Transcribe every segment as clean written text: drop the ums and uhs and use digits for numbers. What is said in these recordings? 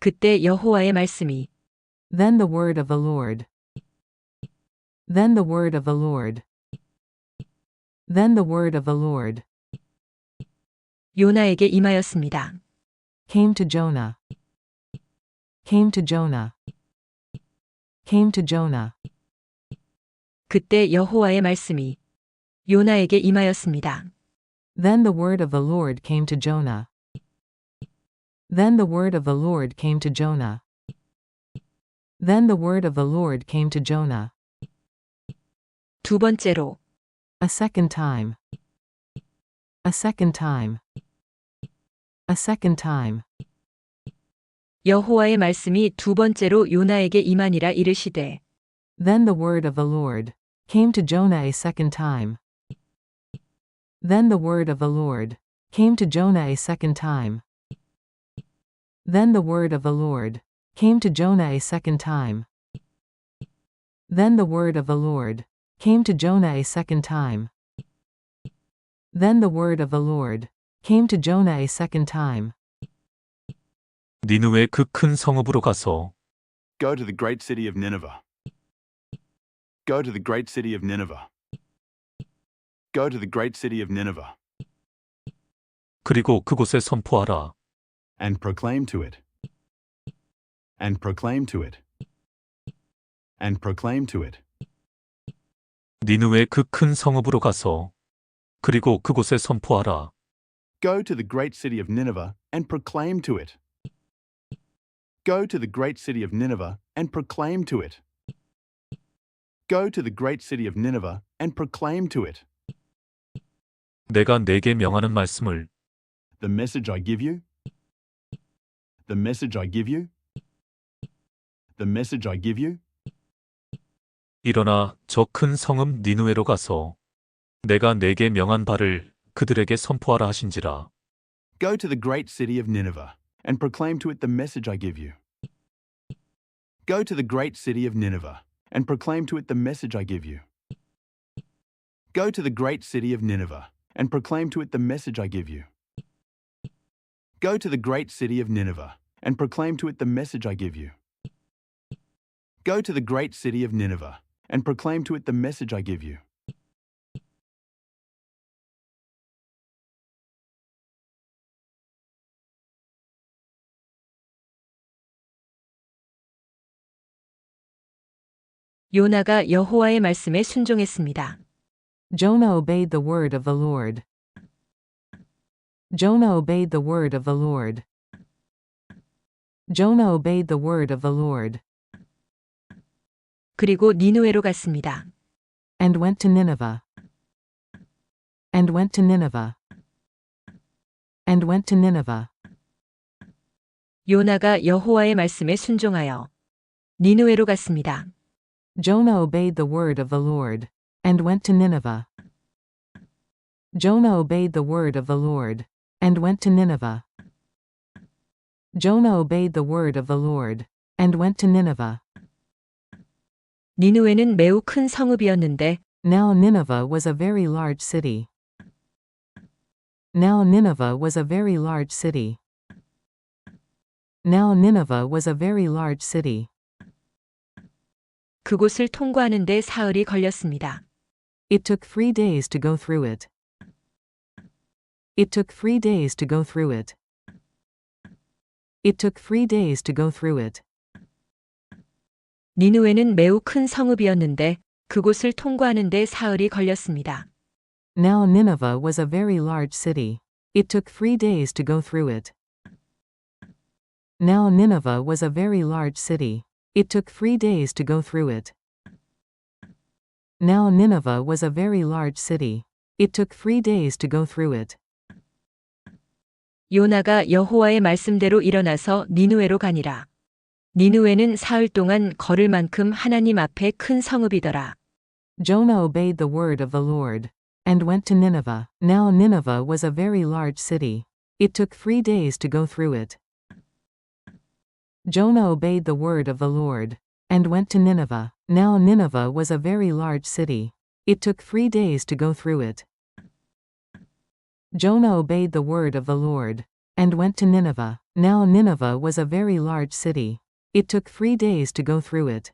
그때 여호와의 말씀이 Then the word of the Lord. Then the word of the Lord. Then the word of the Lord 요나에게 임하였습니다. came to Jonah. Came to Jonah. Came to Jonah. 그때 여호와의 말씀이 요나에게 임하였습니다. Then the word of the Lord came to Jonah. Then the word of the Lord came to Jonah. Then the word of the Lord came to Jonah. 두 번째로 A second time. A second time. A second time. 여호와의 말씀이 두 번째로 요나에게 임하니라 이르시되 Then the word of the Lord came to Jonah a second time. Then the word of the Lord came to Jonah a second time. Then the word of the Lord came to Jonah a second time. Then the word of the Lord came to Jonah a second time. Then the word of the Lord came to Jonah a second time. 니느웨 그 큰 성읍으로 가서 Go to the great city of Nineveh. Go to the great city of Nineveh. Go to the great city of Nineveh. 그리고 그곳에 선포하라. And proclaim to it. And proclaim to it. And proclaim to it. 니느웨 그 큰 성읍으로 가서 그리고 그곳에 선포하라. Go to the great city of Nineveh and proclaim to it. Go to the great city of Nineveh and proclaim to it. Go to the great city of Nineveh and proclaim to it. 내가 네게 명하는 말씀을 The message I give you. The message I give you. The message I give you. 일어나 저 큰 성읍 니느웨로 가서 내가 네게 명한 바를 그들에게 선포하라 하신지라. Go to the great city of Nineveh and proclaim to it the message I give you. Go to the great city of Nineveh and proclaim to it the message I give you. Go to the great city of Nineveh and proclaim to it the message I give you. Go to the great city of Nineveh and proclaim to it the message I give you. Go to the great city of Nineveh and proclaim to it the message I give you. 요나가 여호와의 말씀에 순종했습니다. Jonah obeyed the word of the Lord. Jonah obeyed the word of the Lord. Jonah obeyed the word of the Lord. 그리고 니느웨로 갔습니다. And went to Nineveh. And went to Nineveh. And went to Nineveh. 요나가 여호와의 말씀에 순종하여 니느웨로 갔습니다. Jonah obeyed the word of the Lord. And went to Nineveh. Jonah obeyed the word of the Lord. And went to Nineveh. Jonah obeyed the word of the Lord. And went to Nineveh. 니느웨는 매우 큰 성읍이었는데 Now Nineveh was a very large city. Now Nineveh was a very large city. Now Nineveh was a very large city. 그곳을 통과하는 데 사흘이 걸렸습니다. It took 3 days to go through it. It took 3 days to go through it. It took 3 days to go through it. 니느웨는 매우 큰 성읍이었는데 그곳을 통과하는 데 사흘이 걸렸습니다. Now Nineveh was a very large city. It took 3 days to go through it. Now Nineveh was a very large city. It took 3 days to go through it. Now Nineveh was a very large city. It took 3 days to go through it. 요나가 여호와의 말씀대로 일어나서 니느웨로 가니라. 니느웨는 사흘 동안 걸을 만큼 하나님 앞에 큰 성읍이더라. Jonah obeyed the word of the Lord. And went to Nineveh. Now Nineveh was a very large city. It took 3 days to go through it. Jonah obeyed the word of the Lord. And went to Nineveh. Now Nineveh was a very large city. It took 3 days to go through it. Jonah obeyed the word of the Lord. And went to Nineveh. Now Nineveh was a very large city. It took 3 days to go through it.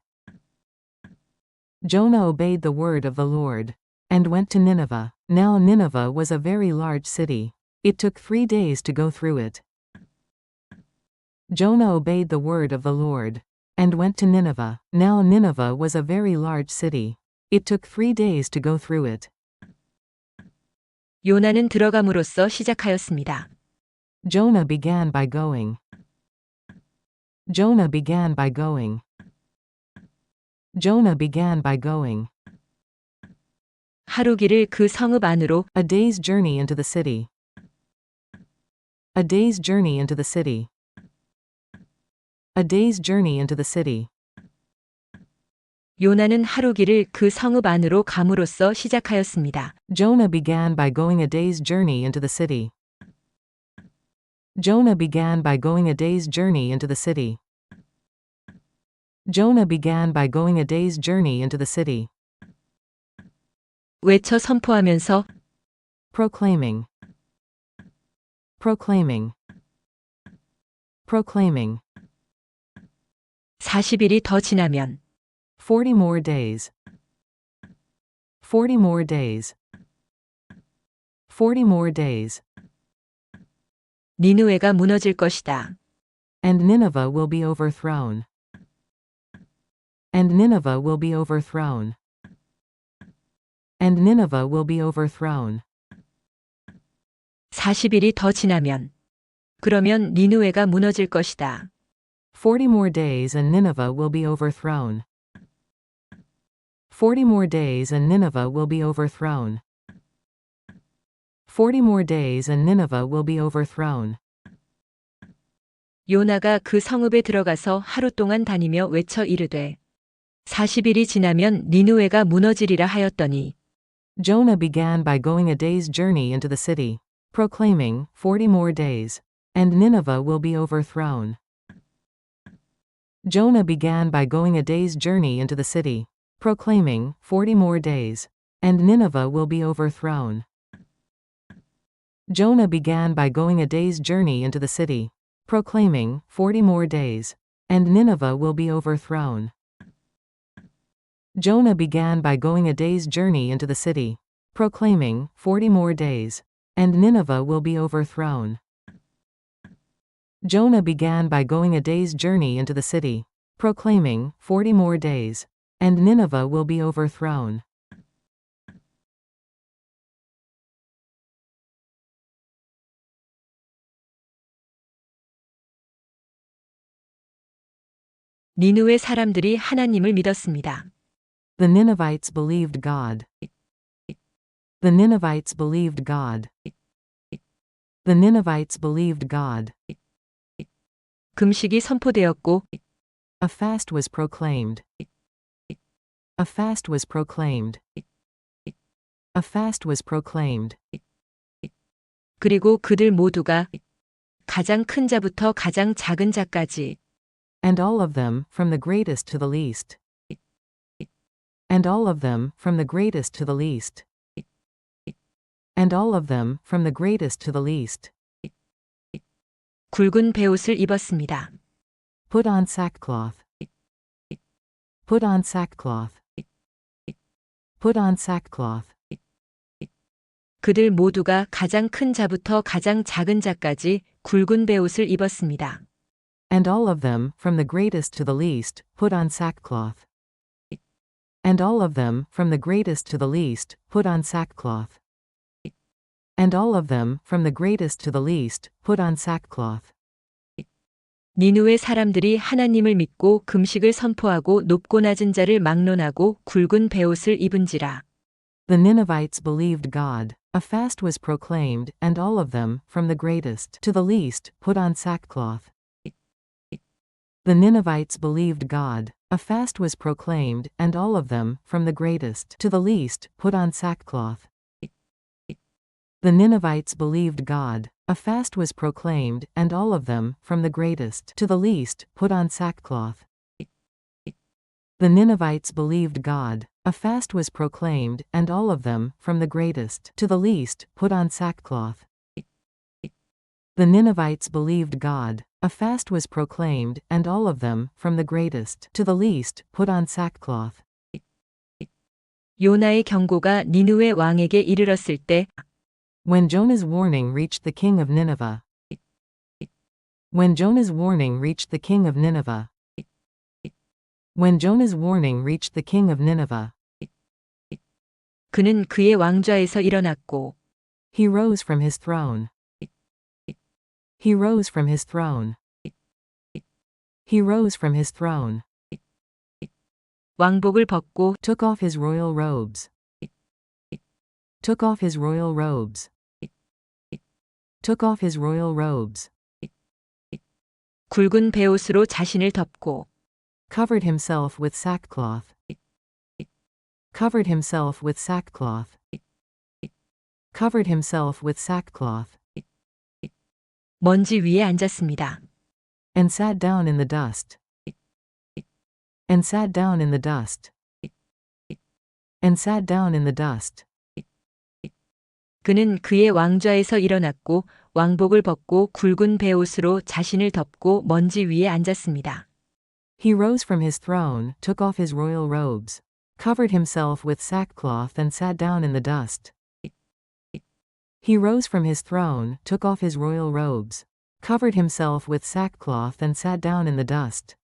Jonah obeyed the word of the Lord and went to Nineveh. Now Nineveh was a very large city. It took 3 days to go through it. Jonah obeyed the word of the Lord and went to Nineveh. Now Nineveh was a very large city. It took 3 days to go through it. 요나는 들어감으로써 시작하였습니다. Jonah began by going. Jonah began by going. Jonah began by going. 하루 길을 그 성읍 안으로 A day's journey into the city. A day's journey into the city. A day's journey into the city. 요나는 하루 길을 그 성읍 안으로 감으로써 시작하였습니다. Jonah began by going a day's journey into the city. Jonah began by going a day's journey into the city. Jonah began by going a day's journey into the city. 외쳐 선포하면서 Proclaiming. Proclaiming. Proclaiming. 40일이 더 지나면 40 more days. 40 more days. 40 more days. 니느웨가 무너질 것이다. And Nineveh will be overthrown. And Nineveh will be overthrown. And Nineveh will be overthrown. 40일이 더 지나면 그러면 니느웨가 무너질 것이다. 40 more days and Nineveh will be overthrown. 40 more days and Nineveh will be overthrown. 40 more days and Nineveh will be overthrown. 요나가 그 성읍에 들어가서 하루 동안 다니며 외쳐 이르되 40일이 지나면 니느웨가 무너지리라 하였더니 Jonah began by going a day's journey into the city, proclaiming, 40 more days, and Nineveh will be overthrown. Jonah began by going a day's journey into the city, proclaiming, 40 more days, and Nineveh will be overthrown. Jonah began by going a day's journey into the city, proclaiming, 40 more days, and Nineveh will be overthrown. Jonah began by going a day's journey into the city, proclaiming, 40 more days, and Nineveh will be overthrown. Jonah began by going a day's journey into the city, proclaiming, 40 more days, and Nineveh will be overthrown. 니느웨 사람들이 하나님을 믿었습니다. The Ninevites believed God. The Ninevites believed God. The Ninevites believed God. 금식이 선포되었고 A fast was proclaimed. A fast was proclaimed. A fast was proclaimed. 그리고 그들 모두가 가장 큰 자부터 가장 작은 자까지 And all of them, from the greatest to the least. And all of them, from the greatest to the least. And all of them, from the greatest to the least. 굵은 베옷을 입었습니다. Put on sackcloth. Put on sackcloth. Put on sackcloth. 그들 모두가 가장 큰 자부터 가장 작은 자까지 굵은 베옷을 입었습니다. And all of them, from the greatest to the least, put on sackcloth. And all of them, from the greatest to the least, put on sackcloth. And all of them, from the greatest to the least, put on sackcloth. 니느웨 사람들이 하나님을 믿고 금식을 선포하고 높고 낮은 자를 막론하고 굵은 베옷을 입은지라. The Ninevites believed God. A fast was proclaimed, and all of them, from the greatest to the least, put on sackcloth. The Ninevites believed God. A fast was proclaimed, and all of them, from the greatest to the least, put on sackcloth. The Ninevites believed God. A fast was proclaimed, and all of them, from the greatest to the least, put on sackcloth. The Ninevites believed God. A fast was proclaimed, and all of them, from the greatest to the least, put on sackcloth. The Ninevites believed God. A fast was proclaimed, and all of them, from the greatest to the least, put on sackcloth. 요나의 경고가 니느웨 왕에게 이르렀을 때 When Jonah's warning reached the king of Nineveh. When Jonah's warning reached the king of Nineveh. When Jonah's warning reached the king of Nineveh. 그는 그의 왕좌에서 일어났고 He rose from his throne. He rose from his throne. He rose from his throne. 왕복을 벗고 Took off his royal robes. Took off his royal robes. Took off his royal robes. 굵은 베옷으로 자신을 덮고 Covered himself with sackcloth. Covered himself with sackcloth. Covered himself with sackcloth. 먼지 위에 앉았습니다. And sat down in the dust. And sat down in the dust. And sat down in the dust. 그는 그의 왕좌에서 일어났고 왕복을 벗고 굵은 베옷으로 자신을 덮고 먼지 위에 앉았습니다. He rose from his throne, took off his royal robes, covered himself with sackcloth and sat down in the dust. He rose from his throne, took off his royal robes, covered himself with sackcloth and sat down in the dust.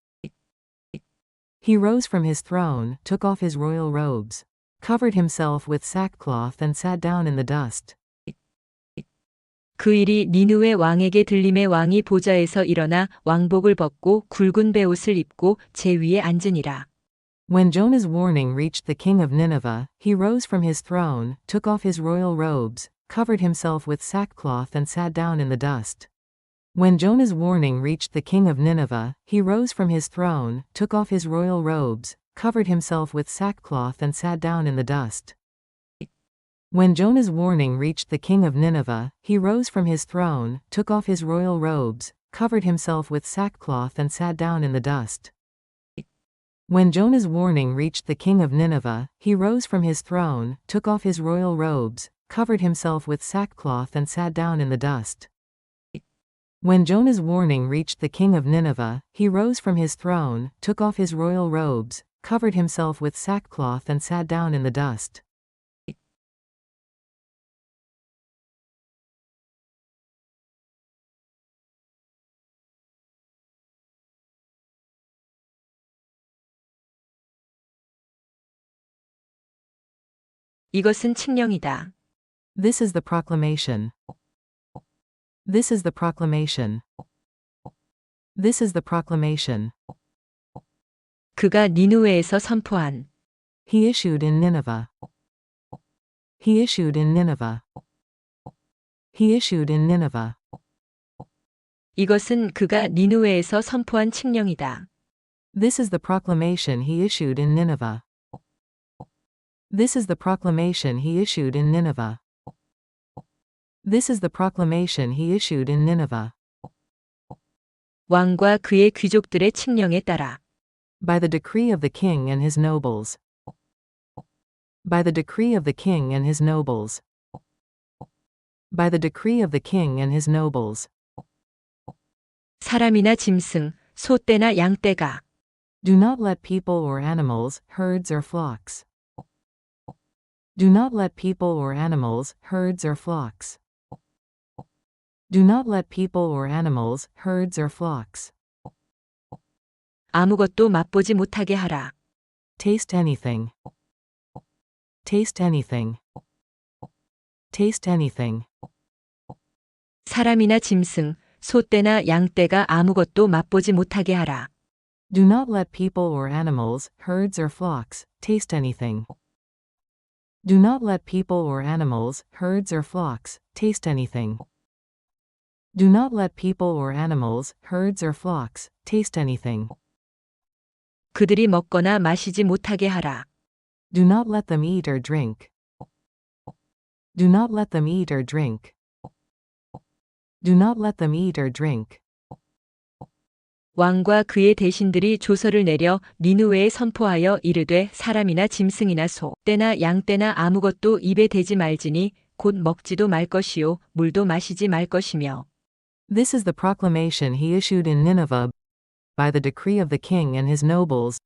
He rose from his throne, took off his royal robes, covered himself with sackcloth and sat down in the dust. 그 일이 니느웨 왕에게 들림에 왕이 보좌에서 일어나 왕복을 벗고 굵은 베옷을 입고 제 위에 앉으니라. When Jonah's warning reached the king of Nineveh, he rose from his throne, took off his royal robes, covered himself with sackcloth and sat down in the dust. When Jonah's warning reached the king of Nineveh, he rose from his throne, took off his royal robes, covered himself with sackcloth and sat down in the dust. When Jonah's warning reached the king of Nineveh, he rose from his throne, took off his royal robes, covered himself with sackcloth and sat down in the dust. When Jonah's warning reached the king of Nineveh, he rose from his throne, took off his royal robes, covered himself with sackcloth and sat down in the dust. When Jonah's warning reached the king of Nineveh, he rose from his throne, took off his royal robes, covered himself with sackcloth and sat down in the dust. 이것은 칙령이다. This is the proclamation. This is the proclamation. This is the proclamation. 그가 니느웨에서 선포한 He issued in Nineveh. He issued in Nineveh. He issued in Nineveh. 이것은 그가 니느웨에서 선포한 칙령이다. This is the proclamation he issued in Nineveh. This is the proclamation he issued in Nineveh. This is the proclamation he issued in Nineveh. 왕과 그의 귀족들의 칙령에 따라 By the decree of the king and his nobles. By the decree of the king and his nobles. By the decree of the king and his nobles. 사람이나 짐승, 소떼나 양떼가 Do not let people or animals, herds or flocks. Do not let people or animals, herds or flocks. Do not let people or animals, herds or flocks. 아무것도 맛보지 못하게 하라. Taste anything. Taste anything. Taste anything. 사람이나 짐승, 소떼나 양떼가 아무것도 맛보지 못하게 하라. Do not let people or animals, herds or flocks, taste anything. Do not let people or animals, herds or flocks, taste anything. Do not let people or animals, herds or flocks, taste anything. 그들이 먹거나 마시지 못하게 하라. Do not let them eat or drink. Do not let them eat or drink. Do not let them eat or drink. 왕과 그의 대신들이 조서를 내려 니느웨에 선포하여 이르되 사람이나 짐승이나 소, 떼나 양떼나 아무것도 입에 대지 말지니 곧 먹지도 말 것이요 물도 마시지 말 것이며 This is the proclamation he issued in Nineveh by the decree of the king and his nobles.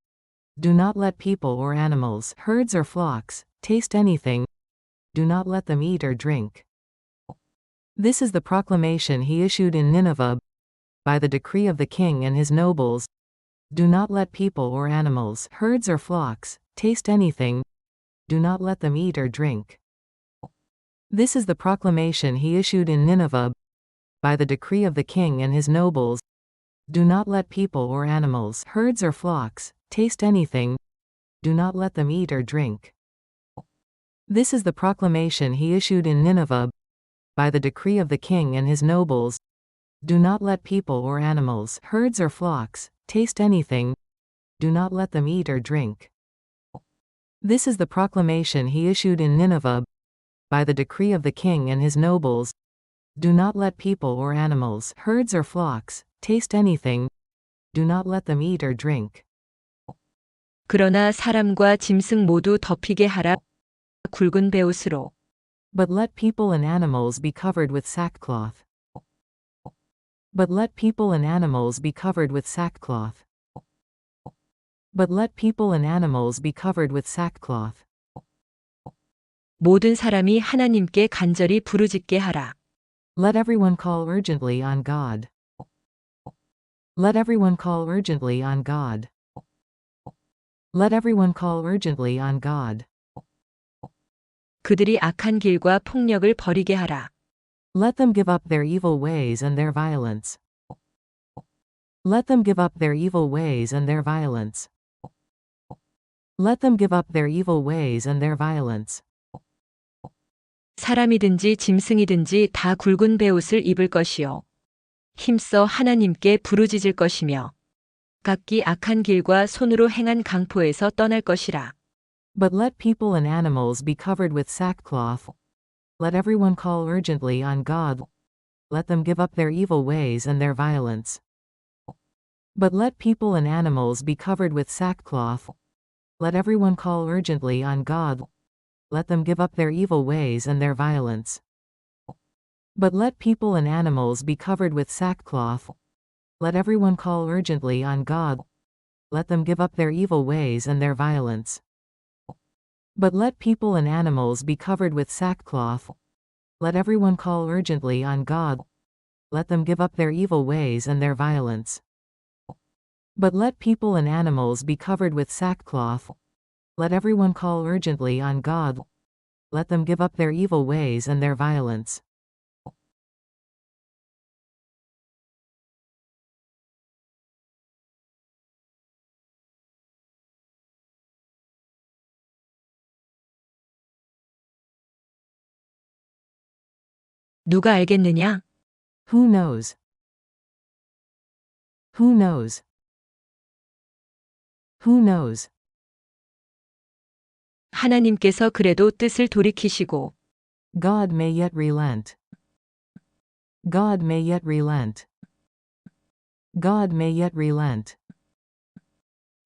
Do not let people or animals, herds or flocks, taste anything. Do not let them eat or drink. This is the proclamation he issued in Nineveh by the decree of the king and his nobles. Do not let people or animals, herds or flocks, taste anything. Do not let them eat or drink. This is the proclamation he issued in Nineveh by the decree of the king and his nobles. Do not let people or animals, herds or flocks, taste anything. Do not let them eat or drink. This is the proclamation he issued in Nineveh by the decree of the king and his nobles. Do not let people or animals, herds or flocks, taste anything. Do not let them eat or drink. This is the proclamation he issued in Nineveh by the decree of the king and his nobles. Do not let people or animals, herds or flocks, taste anything. Do not let them eat or drink. 그러나 사람과 짐승 모두 덮이게 하라. 굵은 베옷으로. But let people and animals be covered with sackcloth. But let people and animals be covered with sackcloth. But let people and animals be covered with sackcloth. 모든 사람이 하나님께 간절히 부르짖게 하라. Let everyone call urgently on God. Let everyone call urgently on God. Let everyone call urgently on God. 그들이 악한 길과 폭력을 버리게 하라. Let them give up their evil ways and their violence. Let them give up their evil ways and their violence. Let them give up their evil ways and their violence. 사람이든지 짐승이든지 다 굵은 베옷을 입을 것이요. 힘써 하나님께 부르짖을 것이며 각기 악한 길과 손으로 행한 강포에서 떠날 것이라. But let people and animals be covered with sackcloth. Let everyone call urgently on God. Let them give up their evil ways and their violence. But let people and animals be covered with sackcloth. Let everyone call urgently on God. Let them give up their evil ways and their violence. But let people and animals be covered with sackcloth. Let everyone call urgently on God. Let them give up their evil ways and their violence. But let people and animals be covered with sackcloth. Let everyone call urgently on God. Let them give up their evil ways and their violence. But let people and animals be covered with sackcloth. Let everyone call urgently on God. Let them give up their evil ways and their violence. 누가 알겠느냐? Who knows? Who knows? Who knows? 하나님께서 그래도 뜻을 돌이키시고 God may yet relent. God may yet relent. God may yet relent.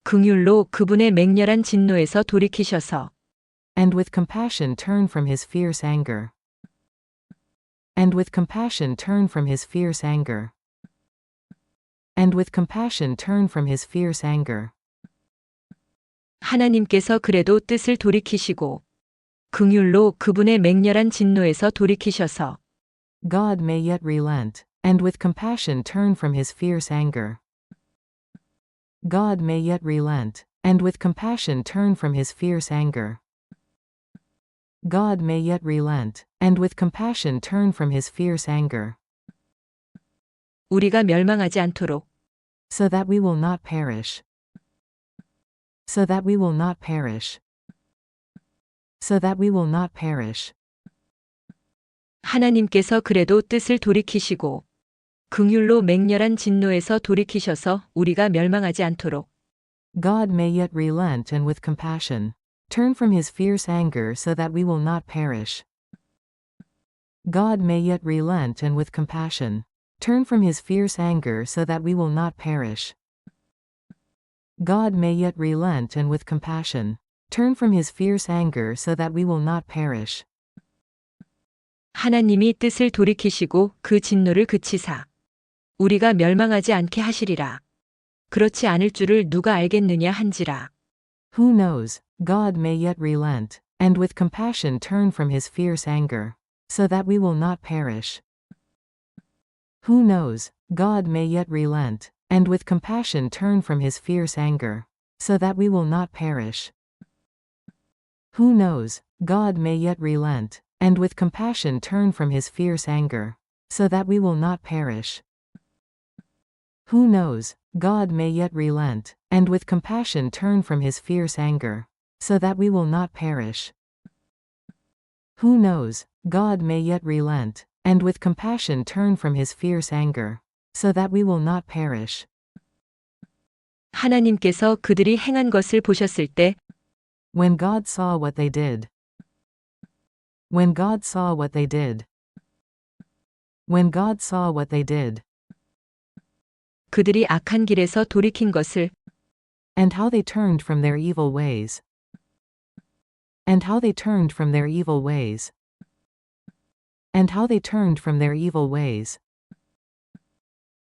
긍휼로 그분의 맹렬한 진노에서 돌이키셔서 And with compassion turn from his fierce anger. And with compassion turn from his fierce anger. And with compassion turn from his fierce anger. 하나님께서 그래도 뜻을 돌이키시고 긍휼로 그분의 맹렬한 진노에서 돌이키셔서 God may yet relent, and with compassion turn from his fierce anger. God may yet relent, and with compassion turn from his fierce anger. God may yet relent, and with compassion turn from his fierce anger. 우리가 멸망하지 않도록 So that we will not perish. So that we will not perish. So that we will not perish. 하나님께서 그래도 뜻을 돌이키시고 긍휼로 맹렬한 진노에서 돌이키셔서 우리가 멸망하지 않도록 God may yet relent and with compassion turn from his fierce anger so that we will not perish. God may yet relent and with compassion turn from his fierce anger so that we will not perish. God may yet relent and with compassion turn from his fierce anger so that we will not perish. 하나님이 뜻을 돌이키시고 그 진노를 그치사 우리가 멸망하지 않게 하시리라. 그렇지 않을 줄을 누가 알겠느냐 한지라. Who knows, God may yet relent, and with compassion turn from his fierce anger, so that we will not perish. Who knows, God may yet relent, and with compassion turn from his fierce anger, so that we will not perish. Who knows, God may yet relent, and with compassion turn from his fierce anger, so that we will not perish. Who knows, God may yet relent, and with compassion turn from his fierce anger, so that we will not perish. Who knows, God may yet relent, and with compassion turn from his fierce anger, so that we will not perish. 하나님께서 그들이 행한 것을 보셨을 때 When God saw what they did. When God saw what they did. When God saw what they did. 그들이 악한 길에서 돌이킨 것을 And how they turned from their evil ways. And how they turned from their evil ways. And how they turned from their evil ways.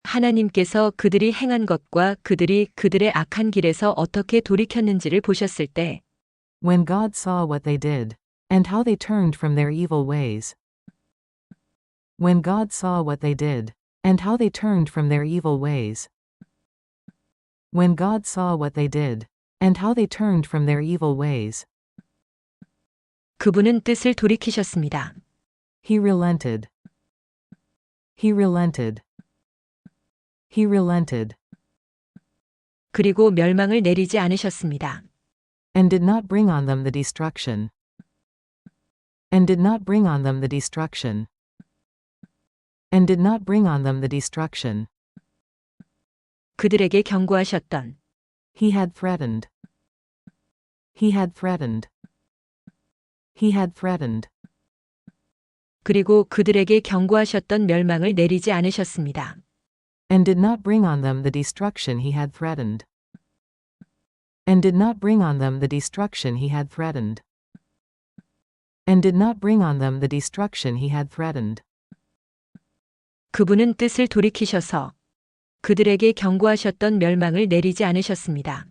하나님께서 그들이 행한 것과 그들이 그들의 악한 길에서 어떻게 돌이켰는지를 보셨을 때 When God saw what they did. And how they turned from their evil ways. When God saw what they did. And how they turned from their evil ways. When God saw what they did. And how they turned from their evil ways. 그분은 뜻을 돌이키셨습니다. He relented. He relented. He relented. 그리고 멸망을 내리지 않으셨습니다. And did not bring on them the destruction. And did not bring on them the destruction. And did not bring on them the destruction. 그들에게 경고하셨던 He had threatened. He had threatened. He had threatened. 그리고 그들에게 경고하셨던 멸망을 내리지 않으셨습니다. And did not bring on them the destruction he had threatened. And did not bring on them the destruction he had threatened. And did not bring on them the destruction he had threatened. 그분은 뜻을 돌이키셔서 그들에게 경고하셨던 멸망을 내리지 않으셨습니다.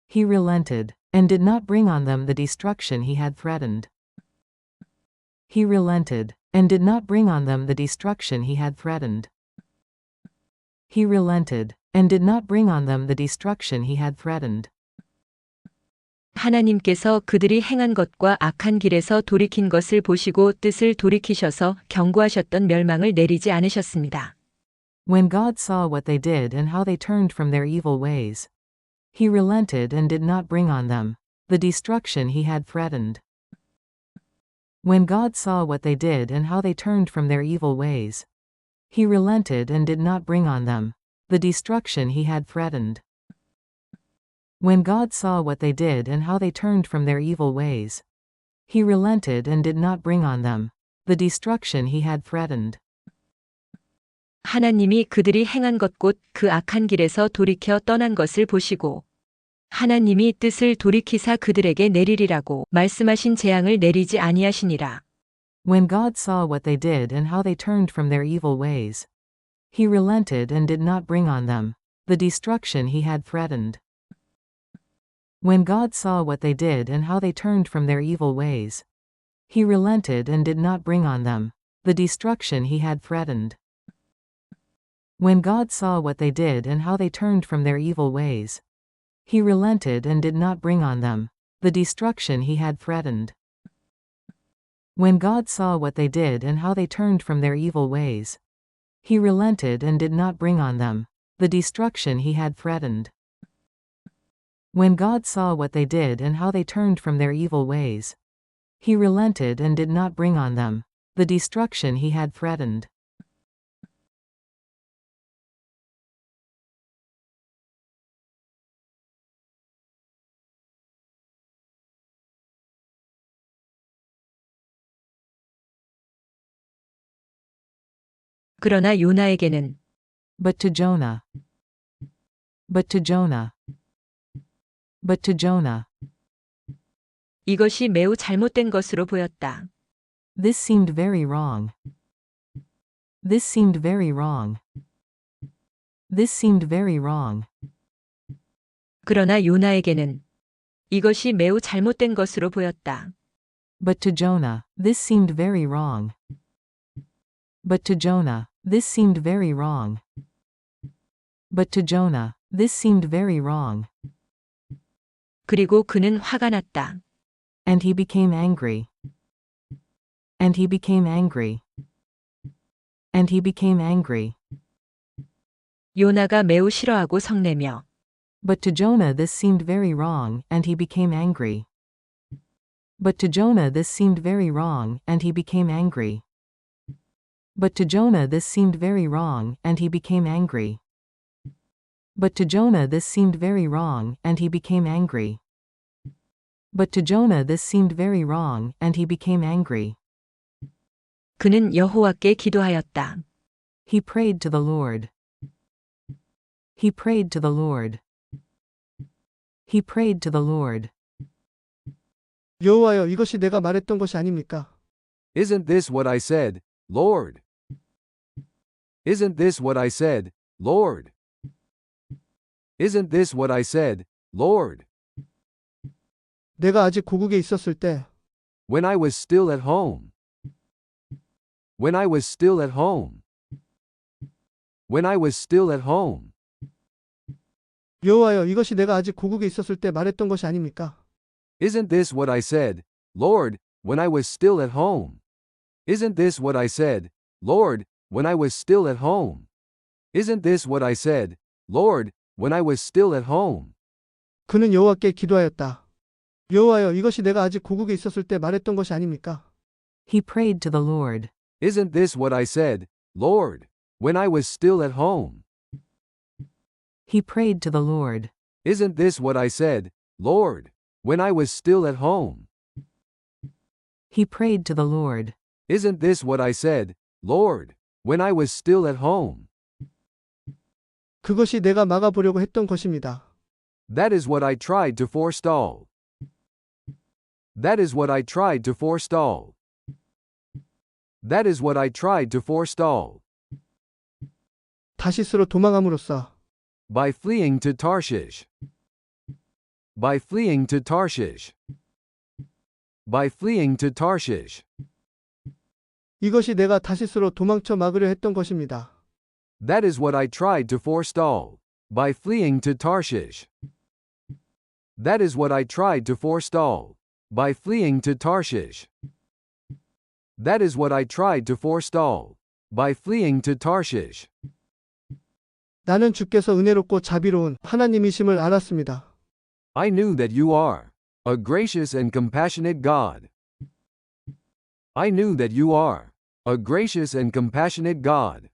He relented, and did not bring on them the destruction he had threatened. He relented, and did not bring on them the destruction he had threatened. He relented, and did not bring on them the destruction he had threatened. 하나님께서 그들이 행한 것과 악한 길에서 돌이킨 것을 보시고 뜻을 돌이키셔서 경고하셨던 멸망을 내리지 않으셨습니다. When God saw what they did and how they turned from their evil ways, he relented and did not bring on them the destruction he had threatened. When God saw what they did and how they turned from their evil ways, he relented and did not bring on them the destruction he had threatened. When God saw what they did and how they turned from their evil ways, he relented and did not bring on them the destruction he had threatened. 하나님이 그들이 행한 것 곧 그 악한 길에서 돌이켜 떠난 것을 보시고 하나님이 뜻을 돌이키사 그들에게 내리리라고 말씀하신 재앙을 내리지 아니하시니라. When God saw what they did and how they turned from their evil ways, he relented and did not bring on them the destruction he had threatened. When God saw what they did and how they turned from their evil ways, he relented and did not bring on them the destruction he had threatened. When God saw what they did and how they turned from their evil ways, he relented and did not bring on them the destruction he had threatened. When God saw what they did and how they turned from their evil ways, he relented and did not bring on them the destruction he had threatened. When God saw what they did and how they turned from their evil ways, he relented and did not bring on them the destruction he had threatened. 그러나 요나에게는 But to Jonah. But to Jonah. But to Jonah. 이것이 매우 잘못된 것으로 보였다. This seemed very wrong. This seemed very wrong. This seemed very wrong. 그러나 요나에게는 이것이 매우 잘못된 것으로 보였다. But to Jonah, this seemed very wrong. But to Jonah, this seemed very wrong. But to Jonah, this seemed very wrong. 그리고 그는 화가 났다. And he became angry. And he became angry. And he became angry. 요나가 매우 싫어하고 성내며 But to Jonah this seemed very wrong, and he became angry. But to Jonah this seemed very wrong, and he became angry. But to Jonah this seemed very wrong, and he became angry. But to Jonah this seemed very wrong, and he became angry. But to Jonah this seemed very wrong, and he became angry. 그는 여호와께 기도하였다. He prayed to the Lord. He prayed to the Lord. He prayed to the Lord. 여호와여, 이것이 내가 말했던 것이 아닙니까? Isn't this what I said, Lord? Isn't this what I said, Lord? Isn't this what I said, Lord? 내가 아직 고국에 있었을 때 When I was still at home. When I was still at home. When I was still at home. 여호와여, 이것이 내가 아직 고국에 있었을 때 말했던 것이 아닙니까? Isn't this what I said, Lord, when I was still at home? Isn't this what I said, Lord, when I was still at home? Isn't this what I said, Lord, when I was still at home? 그는 여호와께 기도하였다. 여호와여, 이것이 내가 아직 고국에 있었을 때 말했던 것이 아닙니까? He prayed to the Lord. Isn't this what I said, Lord, when I was still at home? He prayed to the Lord. Isn't this what I said, Lord, when I was still at home? He prayed to the Lord. Isn't this what I said, Lord, when I was still at home? 그것이 내가 막아보려고 했던 것입니다. That is what I tried to forestall. That is what I tried to forestall. That is what I tried to forestall. 다시스로 도망함으로써 By fleeing to Tarshish. By fleeing to Tarshish. By fleeing to Tarshish. 이것이 내가 다시스로 도망쳐 막으려 했던 것입니다. That is what I tried to forestall. By fleeing to Tarshish. That is what I tried to forestall. By fleeing to Tarshish. That is what I tried to forestall. By fleeing to Tarshish. 나는 주께서 은혜롭고 자비로운 하나님이심을 알았습니다. I knew that you are a gracious and compassionate God. I knew that you are a gracious and compassionate God.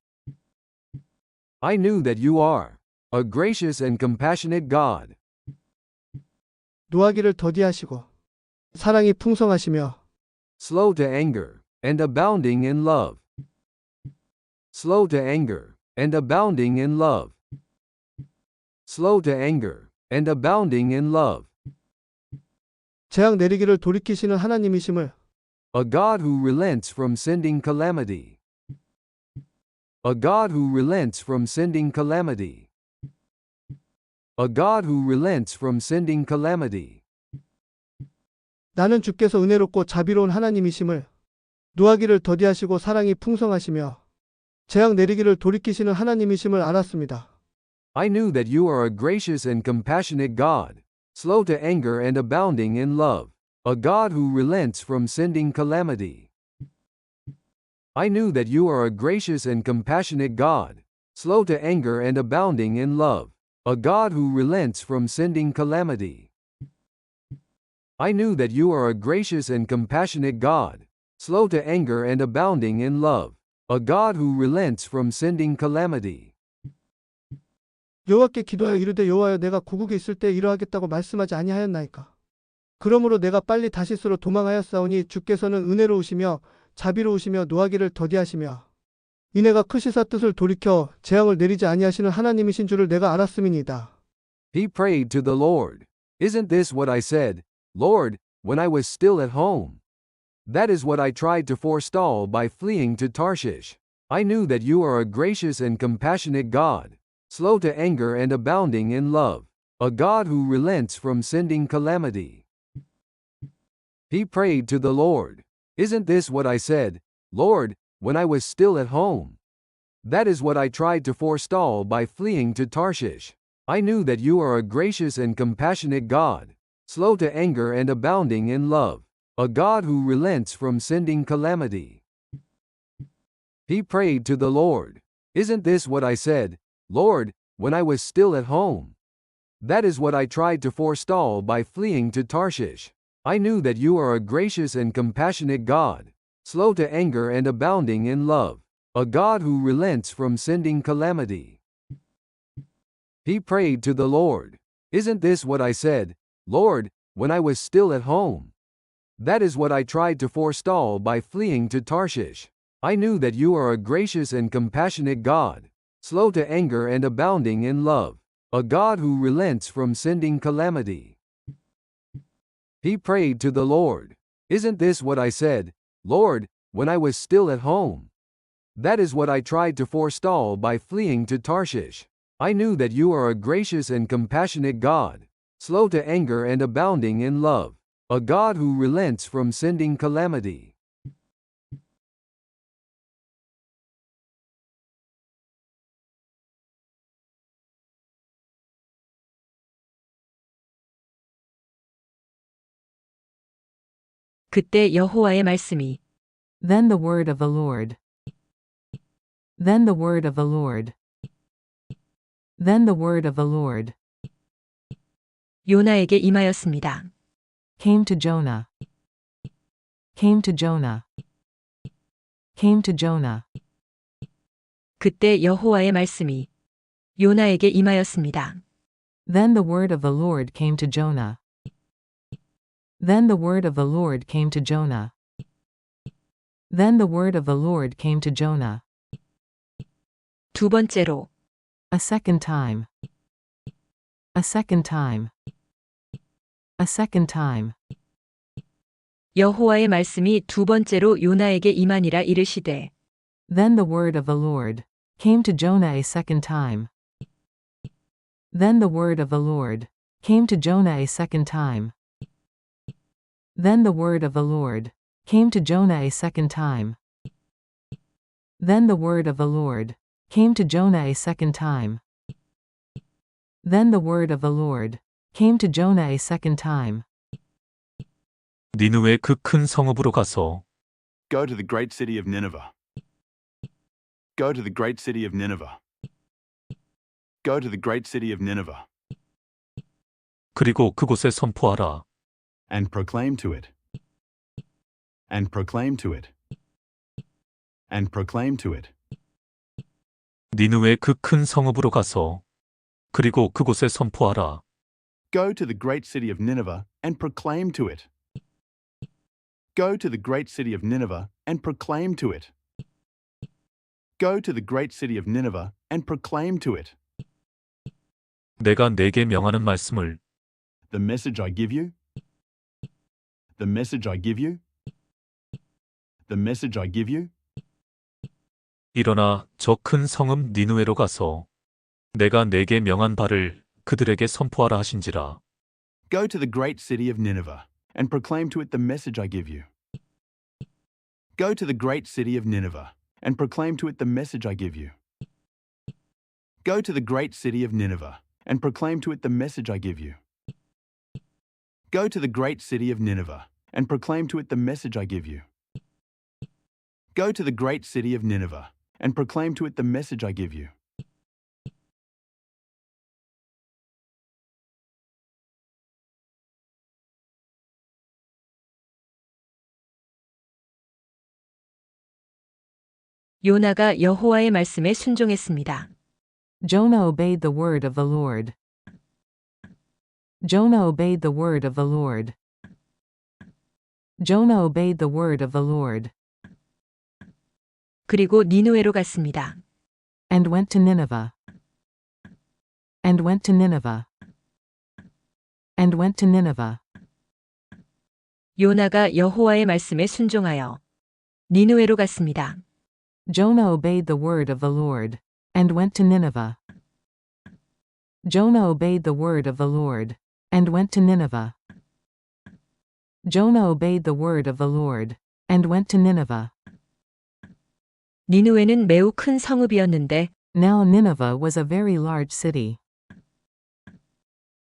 I knew that you are a gracious and compassionate God. 노하기를 더디하시고 사랑이 풍성하시며 Slow to anger and abounding in love. Slow to anger and abounding in love. Slow to anger and abounding in love. 재앙 내리기를 돌이키시는 하나님이심을 A God who relents from sending calamity. A God who relents from sending calamity. A God who relents from sending calamity. 나는 주께서 은혜롭고 자비로운 하나님이심을 노하기를 더디하시고 사랑이 풍성하시며 재앙 내리기를 돌이키시는 하나님이심을 알았습니다. I knew that you are a gracious and compassionate God, slow to anger and abounding in love, a God who relents from sending calamity. I knew that you are a gracious and compassionate God, slow to anger and abounding in love, a God who relents from sending calamity. I knew that you are a gracious and compassionate God, slow to anger and abounding in love, a God who relents from sending calamity. 여호와께 기도하여 이르되 여호와여, 내가 고국에 있을 때 이러하겠다고 말씀하지 아니하였나이까? 그러므로 내가 빨리 다시스로 도망하였사오니 주께서는 은혜로우시며 자비로우시며 노하기를 더디하시며 이내가 크시사 뜻을 돌이켜 재앙을 내리지 아니하시는 하나님이신 줄을 내가 알았음이니이다. He prayed to the Lord. Isn't this what I said, Lord, when I was still at home? That is what I tried to forestall by fleeing to Tarshish. I knew that you are a gracious and compassionate God, slow to anger and abounding in love, a God who relents from sending calamity. He prayed to the Lord, "Isn't this what I said, Lord, when I was still at home?" That is what I tried to forestall by fleeing to Tarshish. I knew that you are a gracious and compassionate God, slow to anger and abounding in love, a God who relents from sending calamity. He prayed to the Lord, "Isn't this what I said, Lord, when I was still at home?" That is what I tried to forestall by fleeing to Tarshish. I knew that you are a gracious and compassionate God, slow to anger and abounding in love, a God who relents from sending calamity. He prayed to the Lord, "Isn't this what I said, Lord, when I was still at home?" That is what I tried to forestall by fleeing to Tarshish. I knew that you are a gracious and compassionate God, slow to anger and abounding in love, a God who relents from sending calamity. He prayed to the Lord, "Isn't this what I said, Lord, when I was still at home?" That is what I tried to forestall by fleeing to Tarshish. I knew that you are a gracious and compassionate God, slow to anger and abounding in love, a God who relents from sending calamity. 그때 여호와의 말씀이 Then the word of the Lord. Then the word of the Lord. Then the word of the Lord 요나에게 임하였습니다. came to Jonah. Came to Jonah. Came to Jonah. 그때 여호와의 말씀이 요나에게 임하였습니다. Then the word of the Lord came to Jonah. Then the word of the Lord came to Jonah. Then the word of the Lord came to Jonah. 두 번째로 A second time. A second time. A second time. 여호와의 말씀이 두 번째로 요나에게 임하니라 이르시되 Then the word of the Lord came to Jonah a second time. Then the word of the Lord came to Jonah a second time. Then the word of the Lord came to Jonah a second time. Then the word of the Lord came to Jonah a second time. Then the word of the Lord came to Jonah a second time. 니느웨 그 큰 성읍으로 가서 Go to the great city of Nineveh. Go to the great city of Nineveh. Go to the great city of Nineveh, 그리고 그곳에 선포하라. and proclaim to it. And proclaim to it. And proclaim to it. 니느웨 그 큰 성읍으로 가서 그리고 그곳에 선포하라. Go to the great city of Nineveh and proclaim to it. Go to the great city of Nineveh and proclaim to it. Go to the great city of Nineveh and proclaim to it. 내가 내게 명하는 말씀을 The message I give you. The message I give you. The message I give you. 일어나 저 큰 성읍 니느웨로 가서 내가 내게 명한 바를 그들에게 선포하라 하신지라. Go to the great city of Nineveh and proclaim to it the message I give you. Go to the great city of Nineveh and proclaim to it the message I give you. Go to the great city of Nineveh and proclaim to it the message I give you. Go to the great city of Nineveh and proclaim to it the message I give you. Go to the great city of Nineveh and proclaim to it the message I give you. 요나가 여호와의 말씀에 순종했습니다. Jonah obeyed the word of the Lord. Jonah obeyed the word of the Lord. Jonah obeyed the word of the Lord, 그리고 니느웨로 갔습니다. and went to Nineveh. And went to Nineveh. And went to Nineveh. 요나가 여호와의 말씀에 순종하여 니느웨로 갔습니다. Jonah obeyed the word of the Lord, and went to Nineveh. Jonah obeyed the word of the Lord, and went to Nineveh. Jonah obeyed the word of the Lord, and went to Nineveh. 니누에는 매우 큰 성읍이었는데 Now Nineveh was a very large city.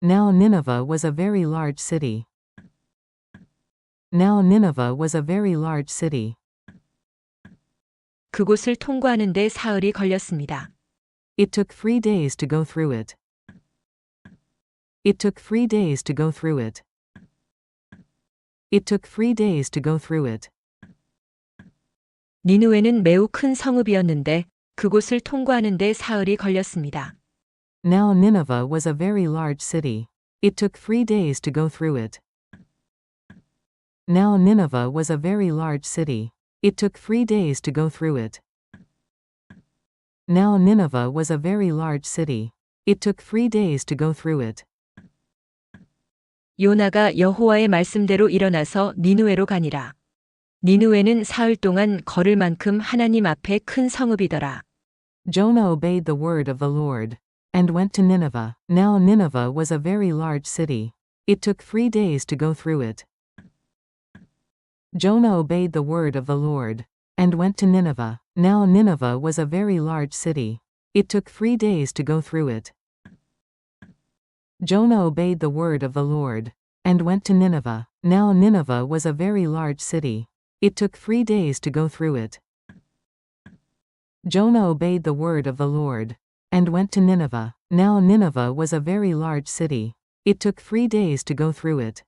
Now Nineveh was a very large city. Now Nineveh was a very large city. 그곳을 통과하는 데 사흘이 걸렸습니다. It took 3 days to go through it. It took 3 days to go through it. It took 3 days to go through it. 니누에는 매우 큰 성읍이었는데 그곳을 통과하는 데 사흘이 걸렸습니다. Now Nineveh was a very large city. It took 3 days to go through it. Now Nineveh was a very large city. It took 3 days to go through it. Now Nineveh was a very large city. It took 3 days to go through it. 요나가 여호와의 말씀대로 일어나서 니누에로 가니라. 니누에는 사흘 동안 걸을 만큼 하나님 앞에 큰 성읍이더라. Jonah obeyed the word of the Lord, and went to Nineveh. Now Nineveh was a very large city. It took 3 days to go through it. Jonah obeyed the word of the Lord, and went to Nineveh. Now Nineveh was a very large city. It took 3 days to go through it. Jonah obeyed the word of the Lord, and went to Nineveh. Now Nineveh was a very large city. It took 3 days to go through it. Jonah obeyed the word of the Lord, and went to Nineveh. Now Nineveh was a very large city. It took 3 days to go through it.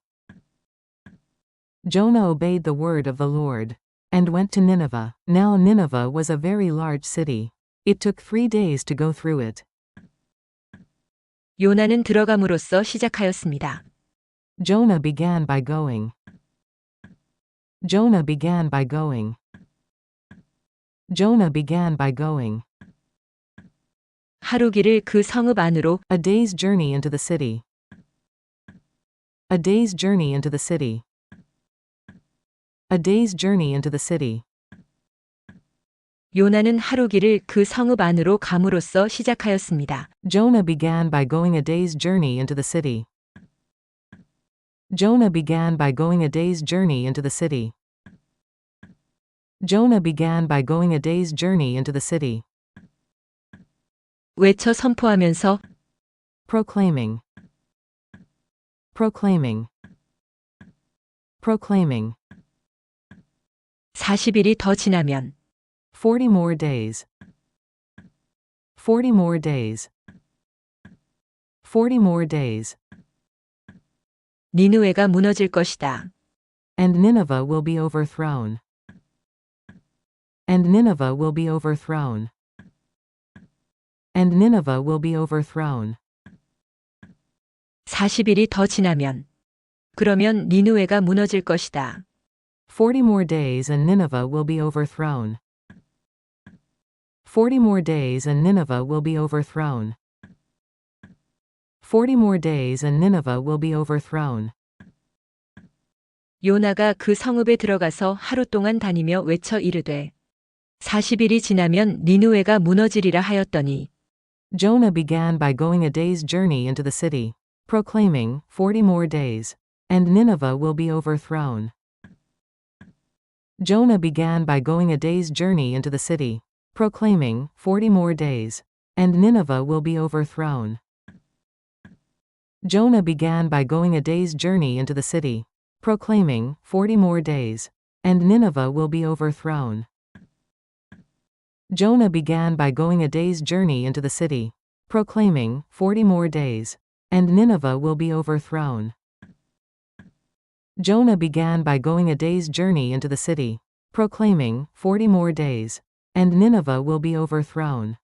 Jonah obeyed the word of the Lord, and went to Nineveh. Now Nineveh was a very large city. It took 3 days to go through it. 요나는 들어감으로써 시작하였습니다. Jonah began by going. Jonah began by going. Jonah began by going. 하루 길을 그 성읍 안으로 A day's journey into the city. A day's journey into the city. A day's journey into the city. 요나는 하루 길을 그 성읍 안으로 감으로써 시작하였습니다. Jonah began by going a day's journey into the city. Jonah began by going a day's journey into the city. Jonah began by going a day's journey into the city. 외쳐 선포하면서 Proclaiming. Proclaiming. Proclaiming. 40일이 더 지나면 40 more days. 40 more days. 40 more days. 니누에가 무너질 것이다. And Nineveh will be overthrown. And Nineveh will be overthrown. And Nineveh will be overthrown. 40일이 더 지나면 그러면 니누에가 무너질 것이다. 40 more days and Nineveh will be overthrown. 40 more days and Nineveh will be overthrown. 40 more days and Nineveh will be overthrown. 요나가 그 성읍에 들어가서 하루 동안 다니며 외쳐 이르되 40일이 지나면 니누에가 무너지리라 하였더니 Jonah began by going a day's journey into the city, proclaiming, 40 more days, and Nineveh will be overthrown. Jonah began by going a day's journey into the city, proclaiming, 40 more days, and Nineveh will be overthrown. Jonah began by going a day's journey into the city, proclaiming, 40 more days, and Nineveh will be overthrown. Jonah began by going a day's journey into the city, proclaiming, 40 more days, and Nineveh will be overthrown. Jonah began by going a day's journey into the city, proclaiming, 40 more days, and Nineveh will be overthrown.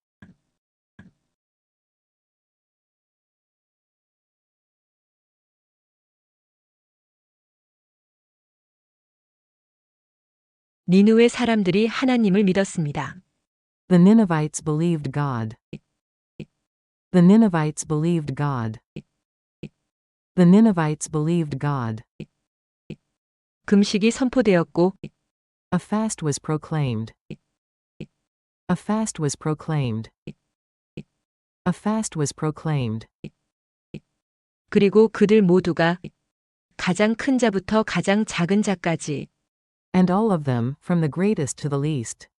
니누의 사람들이 하나님을 믿었습니다. The Ninevites believed God. The Ninevites believed God. The Ninevites believed God. 금식이 선포되었고 A fast was proclaimed. A fast was proclaimed. A fast was proclaimed. 그리고 그들 모두가 가장 큰 자부터 가장 작은 자까지 and all of them, from the greatest to the least.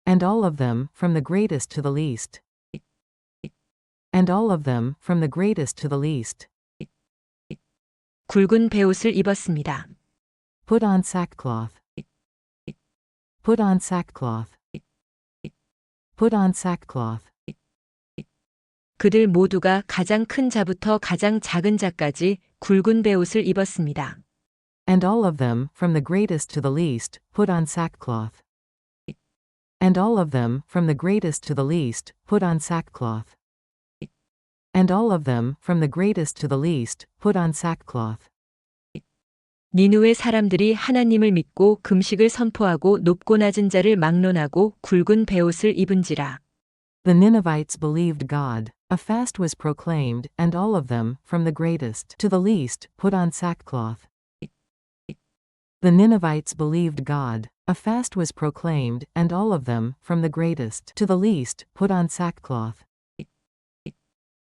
And all of them, from the greatest to the least. And all of them, from the greatest to the least. 굵은 베옷을 입었습니다. Put on sackcloth. Put on sackcloth. Put on sackcloth. 그들 모두가 가장 큰 자부터 가장 작은 자까지 굵은 베옷을 입었습니다. And all of them, from the greatest to the least, put on sackcloth. And all of them, from the greatest to the least, put on sackcloth. And all of them, from the greatest to the least, put on sackcloth. 니누의 사람들이 하나님을 믿고 금식을 선포하고 높고 낮은 자를 막론하고 굵은 베옷을 입은지라. The Ninevites believed God. A fast was proclaimed, and all of them, from the greatest to the least, put on sackcloth. The Ninevites believed God. A fast was proclaimed, and all of them, from the greatest to the least, put on sackcloth.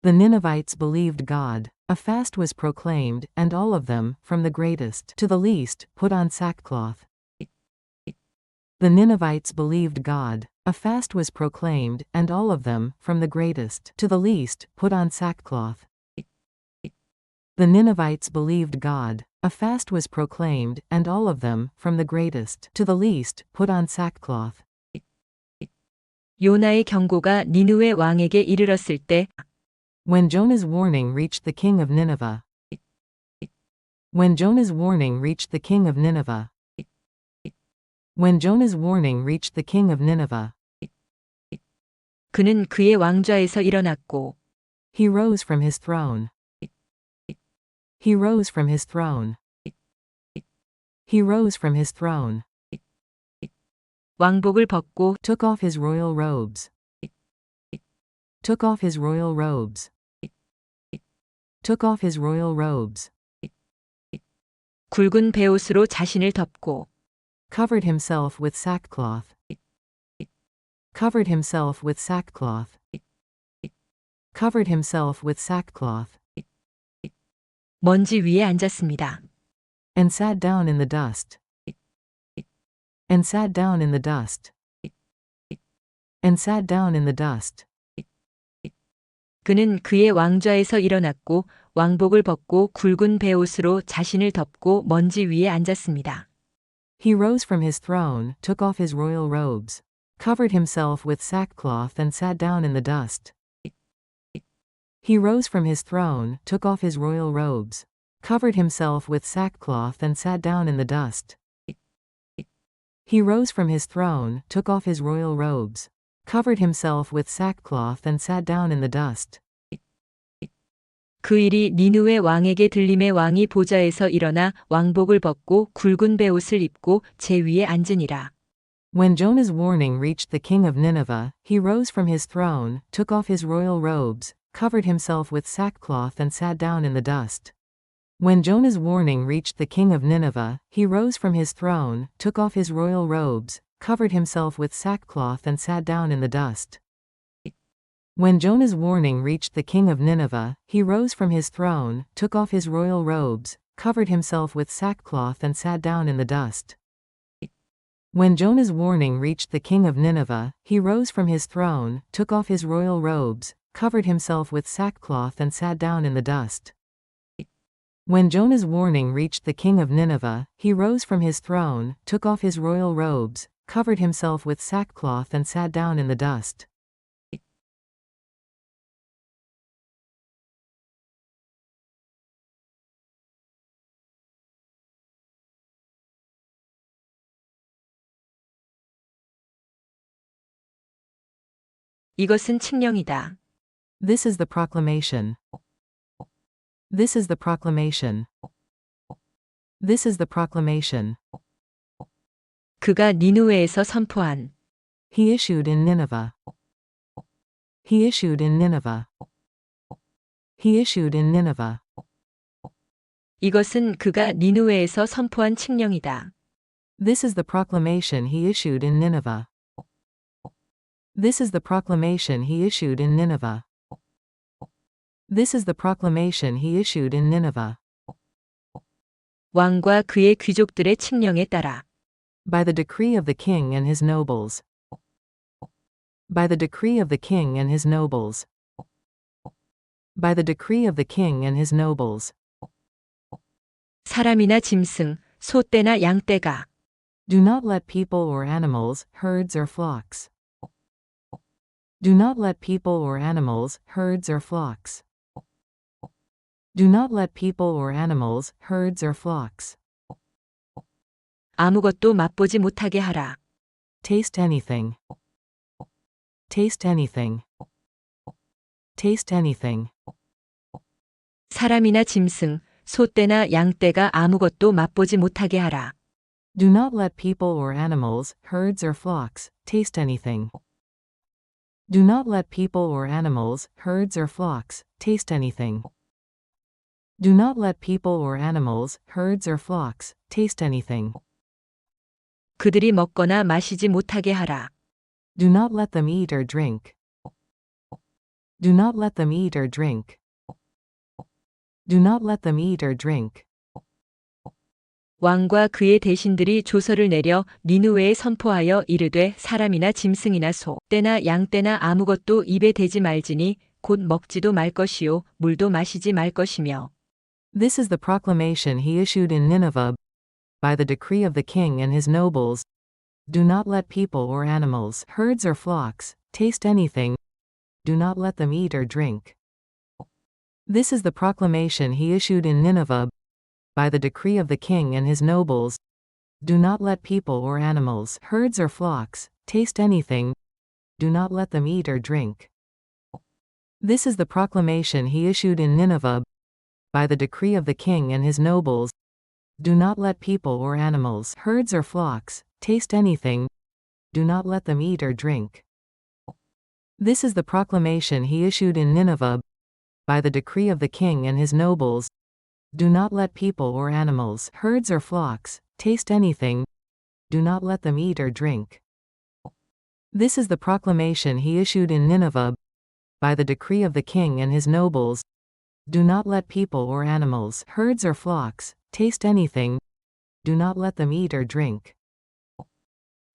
The Ninevites believed God. A fast was proclaimed, and all of them, from the greatest to the least, put on sackcloth. The Ninevites believed God. A fast was proclaimed, and all of them, from the greatest to the least, put on sackcloth. The Ninevites believed God. A fast was proclaimed, and all of them, from the greatest to the least, put on sackcloth. 요나의 경고가 니누의 왕에게 이르렀을 때 When Jonah's warning reached the king of Nineveh. When Jonah's warning reached the king of Nineveh. When Jonah's warning reached the king of Nineveh. 그는 그의 왕좌에서 일어났고 He rose from his throne. He rose from his throne. He rose from his throne. 왕복을 벗고 Took off his royal robes. Took off his royal robes. Took off his royal robes. 굵은 베옷으로 자신을 덮고 Covered himself with sackcloth. Covered himself with sackcloth. Covered himself with sackcloth. 먼지 위에 앉았습니다. And sat down in the dust. And sat down in the dust. And sat down in the dust. 그는 그의 왕좌에서 일어났고 왕복을 벗고 굵은 베옷으로 자신을 덮고 먼지 위에 앉았습니다. He rose from his throne, took off his royal robes, covered himself with sackcloth and sat down in the dust. He rose from his throne, took off his royal robes, covered himself with sackcloth and sat down in the dust. He rose from his throne, took off his royal robes, covered himself with sackcloth and sat down in the dust. 그 일이 니누의 왕에게 들림에 왕이 보좌에서 일어나 왕복을 벗고 굵은 베옷을 입고 제 위에 앉으니라. When Jonah's warning reached the king of Nineveh, he rose from his throne, took off his royal robes, covered himself with sackcloth and sat down in the dust. When Jonah's warning reached the king of Nineveh, he rose from his throne, took off his royal robes, covered himself with sackcloth and sat down in the dust. When Jonah's warning reached the king of Nineveh, he rose from his throne, took off his royal robes, covered himself with sackcloth and sat down in the dust. When Jonah's warning reached the king of Nineveh, he rose from his throne, took off his royal robes, covered himself with sackcloth and sat down in the dust. When Jonah's warning reached the king of Nineveh, he rose from his throne, took off his royal robes, covered himself with sackcloth and sat down in the dust. 이것은 칙령이다. This is the proclamation. This is the proclamation. This is the proclamation. 그가 니누웨에서 선포한 He issued in Nineveh. He issued in Nineveh. He issued in Nineveh. 이것은 그가 니누웨에서 선포한 칙령이다. This is the proclamation he issued in Nineveh. This is the proclamation he issued in Nineveh. This is the proclamation he issued in Nineveh. 왕과 그의 귀족들의 칙령에 따라 By the decree of the king and his nobles. By the decree of the king and his nobles. By the decree of the king and his nobles. 사람이나 짐승, 소떼나 양떼가 Do not let people or animals, herds or flocks. Do not let people or animals, herds or flocks. Do not let people or animals, herds or flocks. 아무것도 맛보지 못하게 하라. Taste anything. Taste anything. Taste anything. 사람이나 짐승, 소떼나 양떼가 아무것도 맛보지 못하게 하라. Do not let people or animals, herds or flocks, taste anything. Do not let people or animals, herds or flocks, taste anything. Do not let people or animals, herds or flocks, taste anything. 그들이 먹거나 마시지 못하게 하라. Do not let them eat or drink. Do not let them eat or drink. Do not let them eat or drink. 왕과 그의 대신들이 조서를 내려 니느웨에 선포하여 이르되 사람이나 짐승이나 소, 떼나 양떼나 아무것도 입에 대지 말지니 곧 먹지도 말 것이요 물도 마시지 말 것이며. This is the proclamation he issued in Nineveh by the decree of the king and his nobles. Do not let people or animals, herds or flocks, taste anything. Do not let them eat or drink. This is the proclamation he issued in Nineveh by the decree of the king and his nobles. Do not let people or animals, herds or flocks, taste anything. Do not let them eat or drink. This is the proclamation he issued in Nineveh by the decree of the king and his nobles. Do not let people or animals, herds or flocks, taste anything. Do not let them eat or drink. This is the proclamation he issued in Nineveh by the decree of the king and his nobles. Do not let people or animals, herds or flocks, taste anything. Do not let them eat or drink. This is the proclamation he issued in Nineveh by the decree of the king and his nobles. Do not let people or animals, herds or flocks, taste anything. Do not let them eat or drink.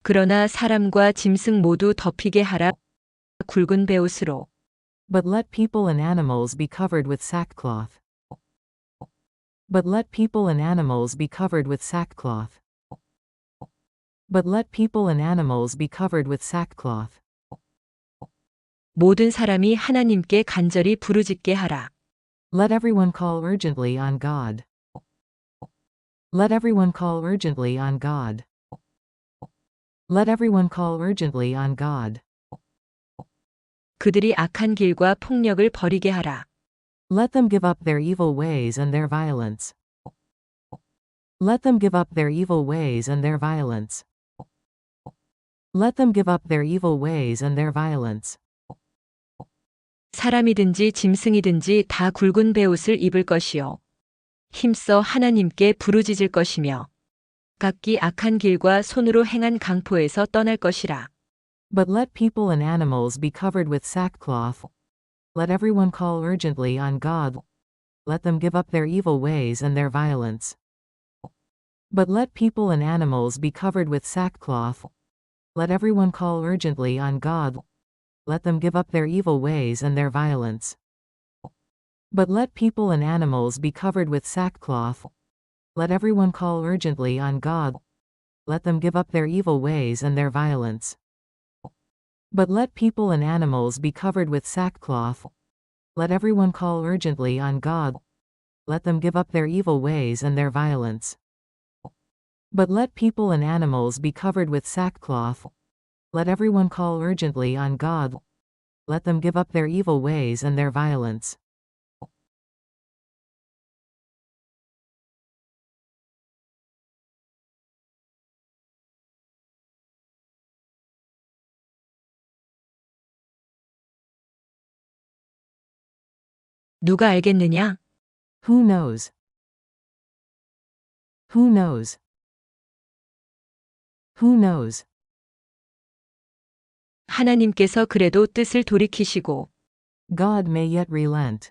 그러나 사람과 짐승 모두 덮이게 하라. 굵은 베옷으로. But let people and animals be covered with sackcloth. But let people and animals be covered with sackcloth. But let people and animals be covered with sackcloth. 모든 사람이 하나님께 간절히 부르짖게 하라. Let everyone call urgently on God. Let everyone call urgently on God. Let everyone call urgently on God. 그들이 악한 길과 폭력을 버리게 하라. Let them give up their evil ways and their violence. Let them give up their evil ways and their violence. Let them give up their evil ways and their violence. 사람이든지 짐승이든지 다 굵은 베옷을 입을 것이요. 힘써 하나님께 부르짖을 것이며 각기 악한 길과 손으로 행한 강포에서 떠날 것이라. But let people and animals be covered with sackcloth. Let everyone call urgently on God. Let them give up their evil ways and their violence. But let people and animals be covered with sackcloth. Let everyone call urgently on God. Let them give up their evil ways and their violence. But let people and animals be covered with sackcloth. Let everyone call urgently on God. Let them give up their evil ways and their violence. But let people and animals be covered with sackcloth. Let everyone call urgently on God. Let them give up their evil ways and their violence. But let people and animals be covered with sackcloth. Let everyone call urgently on God. Let them give up their evil ways and their violence. 누가 알겠느냐? Who knows? Who knows? Who knows? 하나님께서 그래도 뜻을 돌이키시고 God may yet relent.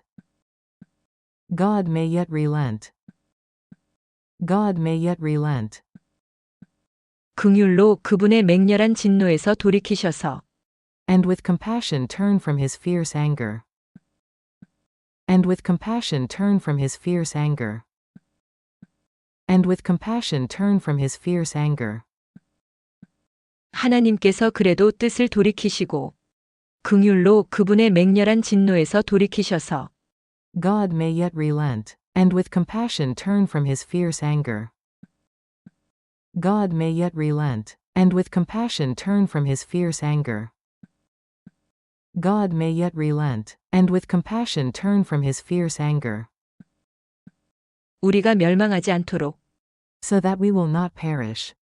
God may yet relent. God may yet relent. 긍휼로 그분의 맹렬한 진노에서 돌이키셔서 And with compassion turn from his fierce anger. And with compassion turn from his fierce anger. And with compassion turn from his fierce anger. 하나님께서 그래도 뜻을 돌이키시고 긍휼로 그분의 맹렬한 진노에서 돌이키셔서 God may yet relent, and with compassion turn from his fierce anger. God may yet relent, and with compassion turn from his fierce anger. God may yet relent, and with compassion turn from his fierce anger. 우리가 멸망하지 않도록 So that we will not perish.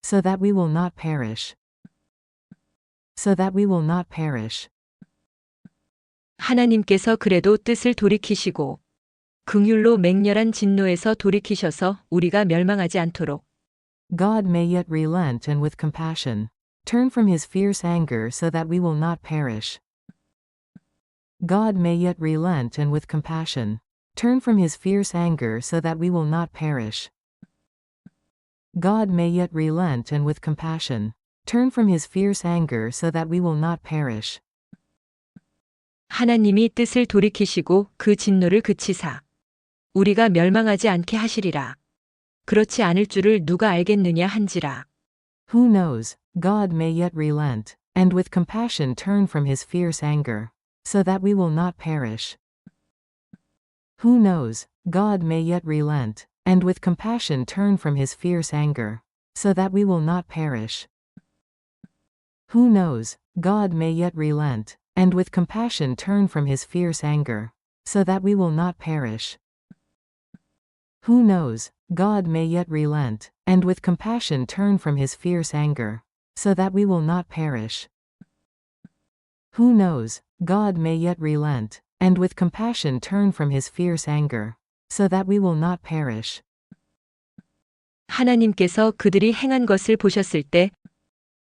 So that we will not perish. So that we will not perish. 하나님께서 그래도 뜻을 돌이키시고 긍휼로 맹렬한 진노에서 돌이키셔서 우리가 멸망하지 않도록 God may yet relent and with compassion turn from his fierce anger so that we will not perish. God may yet relent and with compassion turn from his fierce anger so that we will not perish. God may yet relent and with compassion turn from his fierce anger so that we will not perish. 하나님이 뜻을 돌이키시고 그 진노를 그치사 우리가 멸망하지 않게 하시리라. 그렇지 않을 줄을 누가 알겠느냐 한지라. Who knows, God may yet relent, and with compassion turn from his fierce anger, so that we will not perish. Who knows, God may yet relent, and with compassion turn from his fierce anger, so that we will not perish. Who knows, God may yet relent, and with compassion turn from his fierce anger, so that we will not perish. Who knows, God may yet relent, and with compassion turn from his fierce anger, so that we will not perish. Who knows, God may yet relent, and with compassion turn from his fierce anger, so that we will not perish. 하나님께서 그들이 행한 것을 보셨을 때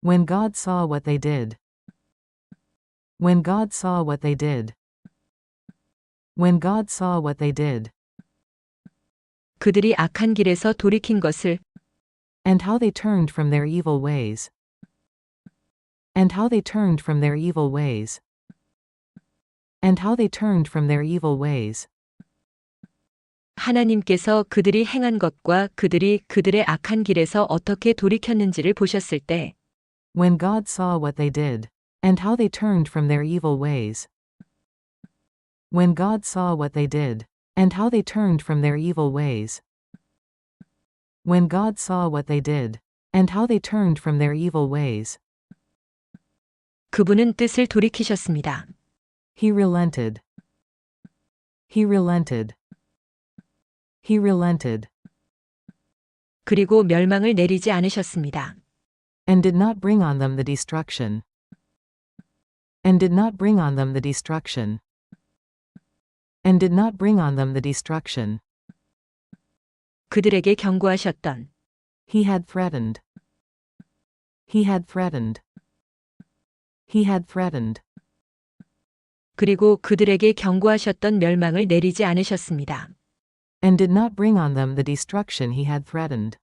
When God saw what they did. When God saw what they did. When God saw what they did. 그들이 악한 길에서 돌이킨 것을 And how they turned from their evil ways. And how they turned from their evil ways. And how they turned from their evil ways. 하나님께서 그들이 행한 것과 그들이 그들의 악한 길에서 어떻게 돌이켰는지를 보셨을 때 When God saw what they did. And how they turned from their evil ways. When God saw what they did. And how they turned from their evil ways. When God saw what they did. And how they turned from their evil ways. 그분은 뜻을 돌이키셨습니다. He relented. He relented. He relented. 그리고 멸망을 내리지 않으셨습니다. And did not bring on them the destruction. And did not bring on them the destruction. And did not bring on them the destruction. 그들에게 경고하셨던 He had threatened. He had threatened. He had threatened. 그리고 그들에게 경고하셨던 멸망을 내리지 않으셨습니다. And did not bring on them the destruction he had threatened.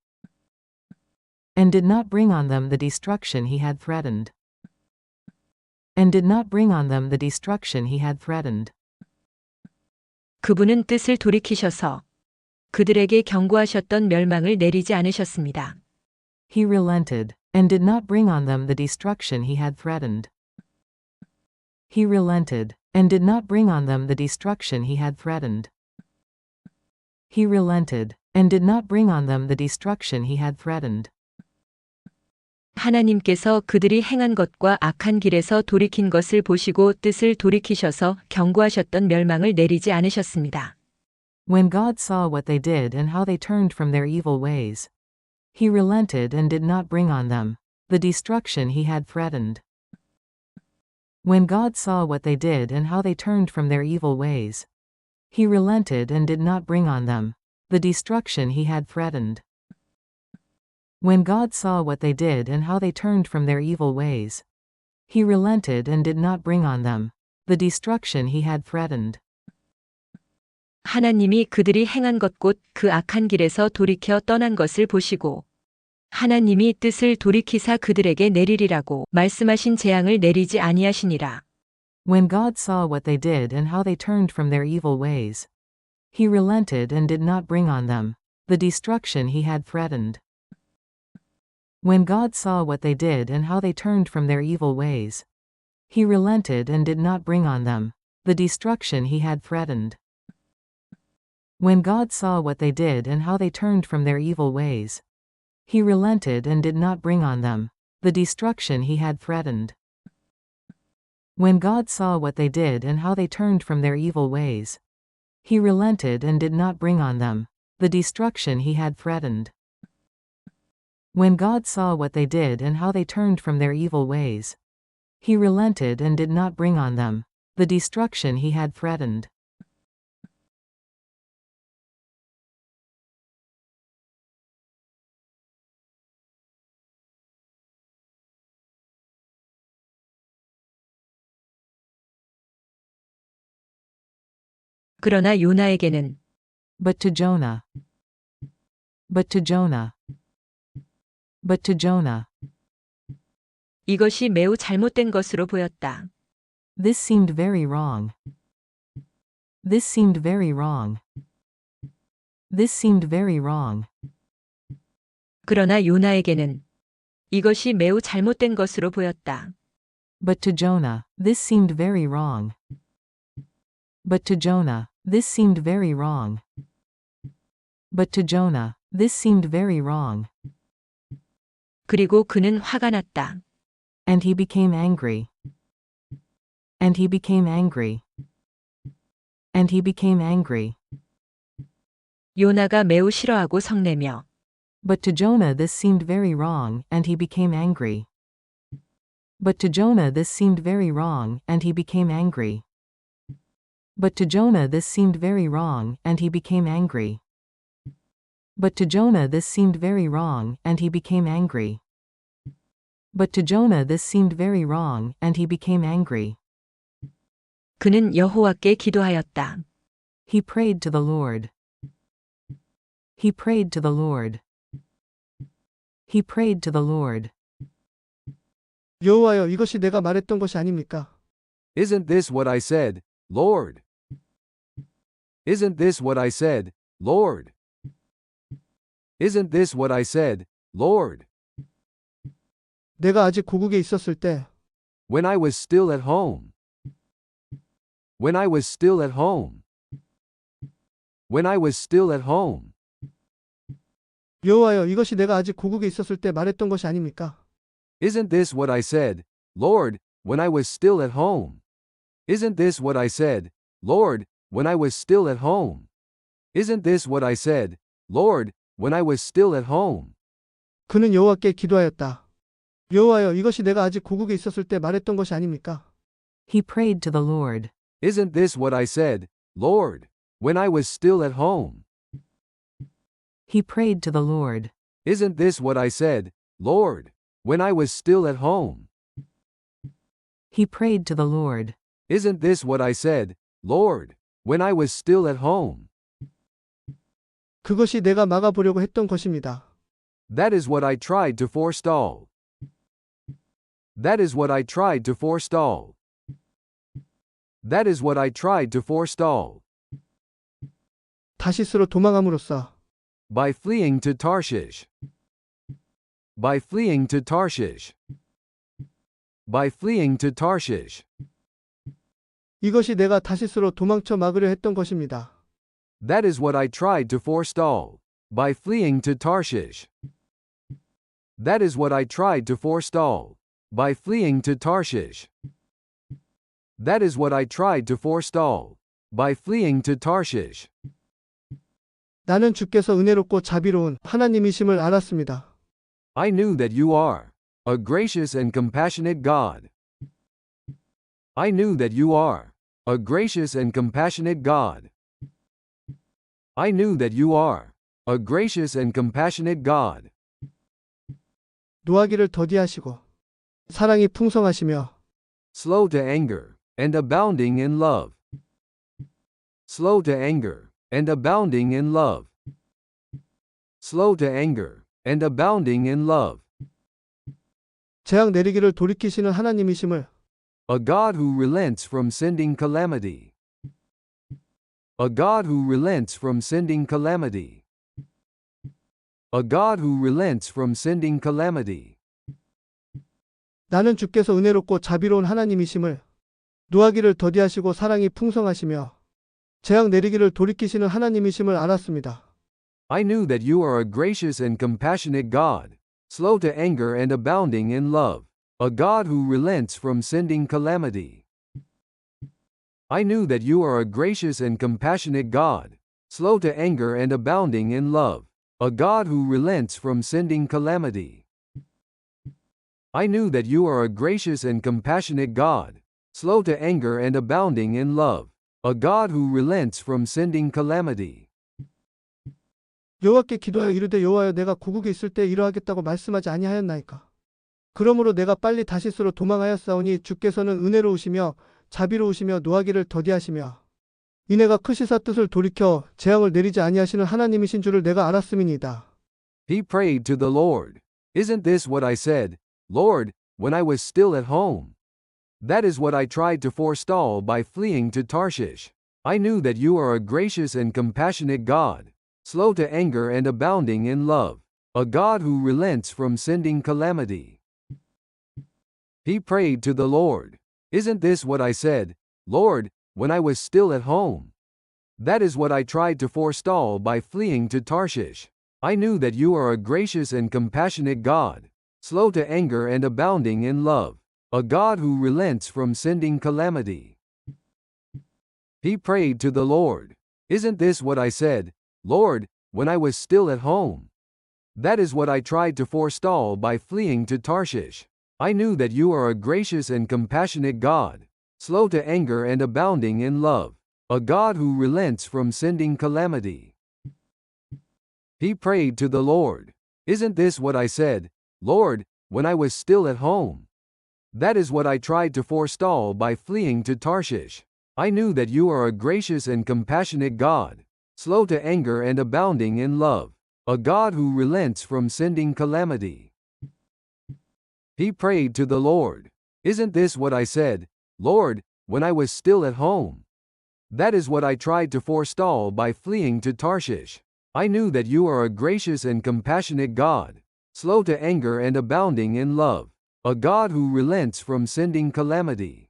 And did not bring on them the destruction he had threatened. And did not bring on them the destruction he had threatened. 그분은 뜻을 돌이키셔서 그들에게 경고하셨던 멸망을 내리지 않으셨습니다. He relented, and did not bring on them the destruction he had threatened. He relented, and did not bring on them the destruction he had threatened. He relented, and did not bring on them the destruction he had threatened. 하나님께서 그들이 행한 것과 악한 길에서 돌이킨 것을 보시고 뜻을 돌이키셔서 경고하셨던 멸망을 내리지 않으셨습니다. When God saw what they did and how they turned from their evil ways, he relented and did not bring on them the destruction he had threatened. When God saw what they did and how they turned from their evil ways, he relented and did not bring on them the destruction he had threatened. When God saw what they did and how they turned from their evil ways, he relented and did not bring on them the destruction he had threatened. 하나님이 그들이 행한 것 곧 그 악한 길에서 돌이켜 떠난 것을 보시고 하나님이 뜻을 돌이키사 그들에게 내리리라고 말씀하신 재앙을 내리지 아니하시니라. When God saw what they did and how they turned from their evil ways, he relented and did not bring on them the destruction he had threatened. When God saw what they did and how they turned from their evil ways, he relented and did not bring on them the destruction he had threatened. When God saw what they did and how they turned from their evil ways, he relented and did not bring on them the destruction he had threatened. When God saw what they did and how they turned from their evil ways, he relented and did not bring on them the destruction he had threatened. When God saw what they did and how they turned from their evil ways, he relented and did not bring on them the destruction he had threatened. 그러나 요나에게는 But to Jonah. But to Jonah. But to Jonah. 이것이 매우 잘못된 것으로 보였다. This seemed very wrong. This seemed very wrong. This seemed very wrong. 그러나 요나에게는 이것이 매우 잘못된 것으로 보였다. But to Jonah, this seemed very wrong. But to Jonah, this seemed very wrong. But to Jonah, this seemed very wrong. 그리고 그는 화가 났다. And he became angry. And he became angry. And he became angry. 요나가 매우 싫어하고 성내며 But to Jonah this seemed very wrong, and he became angry. But to Jonah this seemed very wrong, and he became angry. But to Jonah this seemed very wrong, and he became angry. But to Jonah this seemed very wrong, and he became angry. But to Jonah this seemed very wrong, and he became angry. 그는 여호와께 기도하였다. He prayed to the Lord. He prayed to the Lord. He prayed to the Lord. 여호와여, 이것이 내가 말했던 것이 아닙니까? Isn't this what I said, Lord? Isn't this what I said, Lord? Isn't this what I said, Lord? 내가 아직 고국에 있었을 때 When I was still at home. When I was still at home. When I was still at home. 여호와여, 이것이 내가 아직 고국에 있었을 때 말했던 것이 아닙니까? Isn't this what I said, Lord, when I was still at home? Isn't this what I said, Lord, when I was still at home? Isn't this what I said, Lord, when I was still at home? 그는 여호와께 기도하였다. 여호와여, 이것이 내가 아직 고국에 있었을 때 말했던 것이 아닙니까? He prayed to the Lord. Isn't this what I said, Lord, when I was still at home? He prayed to the Lord. Isn't this what I said, Lord, when I was still at home? He prayed to the Lord. Isn't this what I said, Lord, when I was still at home? 그것이 내가 막아보려고 했던 것입니다. That is what I tried to forestall. That is what I tried to forestall. That is what I tried to forestall. 다시스로 도망함으로써 By fleeing to Tarshish. By fleeing to Tarshish. By fleeing to Tarshish. 이것이 내가 다시스로 도망쳐 막으려 했던 것입니다. That is what I tried to forestall. By fleeing to Tarshish. That is what I tried to forestall. By fleeing to Tarshish. That is what I tried to forestall. By fleeing to Tarshish. 나는 주께서 은혜롭고 자비로운 하나님이심을 알았습니다. I knew that you are a gracious and compassionate God. I knew that you are a gracious and compassionate God. I knew that you are a gracious and compassionate God. 노하기를 더디하시고 사랑이 풍성하시며 Slow to anger and abounding in love. Slow to anger and abounding in love. Slow to anger, and abounding in love. 재앙 내리기를 돌이키시는 하나님이심을 A God who relents from sending calamity. A God who relents from sending calamity. A God who relents from sending calamity. 나는 주께서 은혜롭고 자비로운 하나님이심을 노하기를 더디하시고 사랑이 풍성하시며 재앙 내리기를 돌이키시는 하나님이심을 알았습니다. I knew that you are a gracious and compassionate God, slow to anger and abounding in love, a God who relents from sending calamity. I knew that you are a gracious and compassionate God, slow to anger and abounding in love, a God who relents from sending calamity. I knew that you are a gracious and compassionate God, slow to anger and abounding in love, a God who relents from sending calamity. 여호와께 기도하여 이르되 여호와여 내가 고국에 있을 때 이러하겠다고 말씀하지 아니하였나이까. 그러므로 내가 빨리 다시스로 도망하였사오니 주께서는 은혜로우시며 자비로우시며 노하기를 더디하시며 이내가 크시사 뜻을 돌이켜 재앙을 내리지 아니하시는 하나님이신 줄을 내가 알았음이니이다. He prayed to the Lord. Isn't this what I said, Lord, when I was still at home? That is what I tried to forestall by fleeing to Tarshish. I knew that you are a gracious and compassionate God, slow to anger and abounding in love, a God who relents from sending calamity. He prayed to the Lord. Isn't this what I said, Lord, when I was still at home? That is what I tried to forestall by fleeing to Tarshish. I knew that you are a gracious and compassionate God, slow to anger and abounding in love, a God who relents from sending calamity. He prayed to the Lord. Isn't this what I said, Lord, when I was still at home? That is what I tried to forestall by fleeing to Tarshish. I knew that you are a gracious and compassionate God, slow to anger and abounding in love, a God who relents from sending calamity. He prayed to the Lord. Isn't this what I said, Lord, when I was still at home? That is what I tried to forestall by fleeing to Tarshish. I knew that you are a gracious and compassionate God, slow to anger and abounding in love, a God who relents from sending calamity. He prayed to the Lord. Isn't this what I said, Lord, when I was still at home? That is what I tried to forestall by fleeing to Tarshish. I knew that you are a gracious and compassionate God, slow to anger and abounding in love, a God who relents from sending calamity.